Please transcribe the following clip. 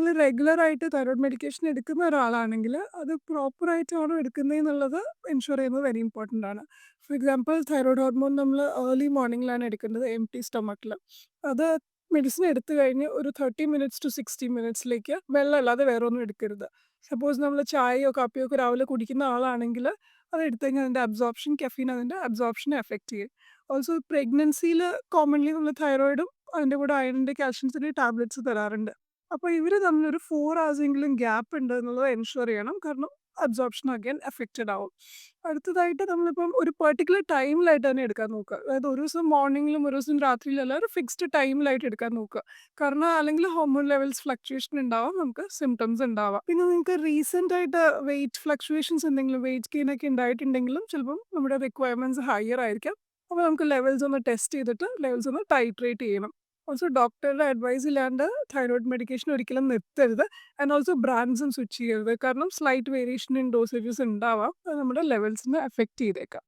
നിങ്ങൾ റെഗുലർ ആയിട്ട് thyroid medication എടുക്കുന്ന ഒരാളാണെങ്കിൽ അത് പ്രോപ്പർ ആയിട്ടാണോ എടുക്കുന്നതെന്നുള്ളത് എൻഷുർ ചെയ്യുന്നത് വെരി ഇമ്പോർട്ടൻ്റ് ആണ്. ഫോർ എക്സാമ്പിൾ തൈറോയ്ഡ് ഹോർമോൺ നമ്മൾ ഏർലി മോർണിംഗിലാണ് എടുക്കേണ്ടത്, എം ടി സ്റ്റൊമക്കിൽ. അത് മെഡിസിൻ എടുത്തു കഴിഞ്ഞ് ഒരു 30 മിനിറ്റ്സ് ടു 60 മിനിറ്റ്സിലേക്ക് വെള്ളം അല്ലാതെ വേറെ ഒന്നും എടുക്കരുത്. സപ്പോസ് നമ്മൾ ചായയോ കാപ്പിയോ ഒക്കെ രാവിലെ കുടിക്കുന്ന ആളാണെങ്കിൽ അത് എടുത്തു കഴിഞ്ഞാൽ അതിൻ്റെ അബ്സോർപ്ഷൻ, കെഫീൻ അതിൻ്റെ അബ്സോർപ്ഷനെ എഫക്റ്റ് ചെയ്യും. ഓൾസോ പ്രഗ്നൻസിയിൽ കോമൺലി നമ്മൾ തൈറോയിഡും അതിൻ്റെ കൂടെ അയണിൻ്റെ കാൽഷ്യത്തിൻ്റെ ടാബ്ലറ്റ്സ് തരാറുണ്ട്. അപ്പോൾ ഇവർ തമ്മിലൊരു 4 hours എങ്കിലും ഗ്യാപ്പ് ഉണ്ട് എന്നുള്ളത് എൻഷുർ ചെയ്യണം. കാരണം അബ്സോർപ്ഷൻ അഗൈൻ എഫക്റ്റഡ് ആവും. അടുത്തതായിട്ട് നമ്മളിപ്പം ഒരു പെർട്ടിക്കുലർ ടൈമിലായിട്ട് തന്നെ എടുക്കാൻ നോക്കുക. അതായത് ഒരു ദിവസം മോർണിംഗിലും ഒരു ദിവസം രാത്രിയിലും അല്ല, ഒരു ഫിക്സ്ഡ് ടൈമിലായിട്ട് എടുക്കാൻ നോക്കുക. കാരണം അല്ലെങ്കിൽ ഹോർമോൺ ലെവൽസ് ഫ്ലക്ച്വേഷൻ ഉണ്ടാവാം, നമുക്ക് സിംറ്റംസ് ഉണ്ടാവാം. പിന്നെ നിങ്ങൾക്ക് റീസെൻ്റ് ആയിട്ട് വെയിറ്റ് ഫ്ലക്ച്വേഷൻസ് എന്തെങ്കിലും വെയിറ്റ് ഗെയിൻ ഒക്കെ ഉണ്ടായിട്ടുണ്ടെങ്കിലും ചിലപ്പം നമ്മുടെ റിക്വയർമെൻറ്റ്സ് ഹയർ ആയിരിക്കാം. അപ്പോൾ നമുക്ക് ലെവൽസ് ഒന്ന് ടെസ്റ്റ് ചെയ്തിട്ട് ലെവൽസ് ഒന്ന് ടൈട്രേറ്റ് ചെയ്യണം. ഓൾസോ ഡോക്ടറുടെ അഡ്വൈസ് ഇല്ലാണ്ട് തൈറോയ്ഡ് മെഡിക്കേഷൻ ഒരിക്കലും നിർത്തരുത്. ആൻഡ് ഓൾസോ ബ്രാൻഡ്സും സ്വിച്ച് ചെയ്യരുത്. കാരണം സ്ലൈറ്റ് വേരിയേഷൻ ഇൻ ഡോസേജസ് ഉണ്ടാവാം. അത് നമ്മുടെ ലെവൽസിനെ എഫക്റ്റ് ചെയ്തേക്കാം.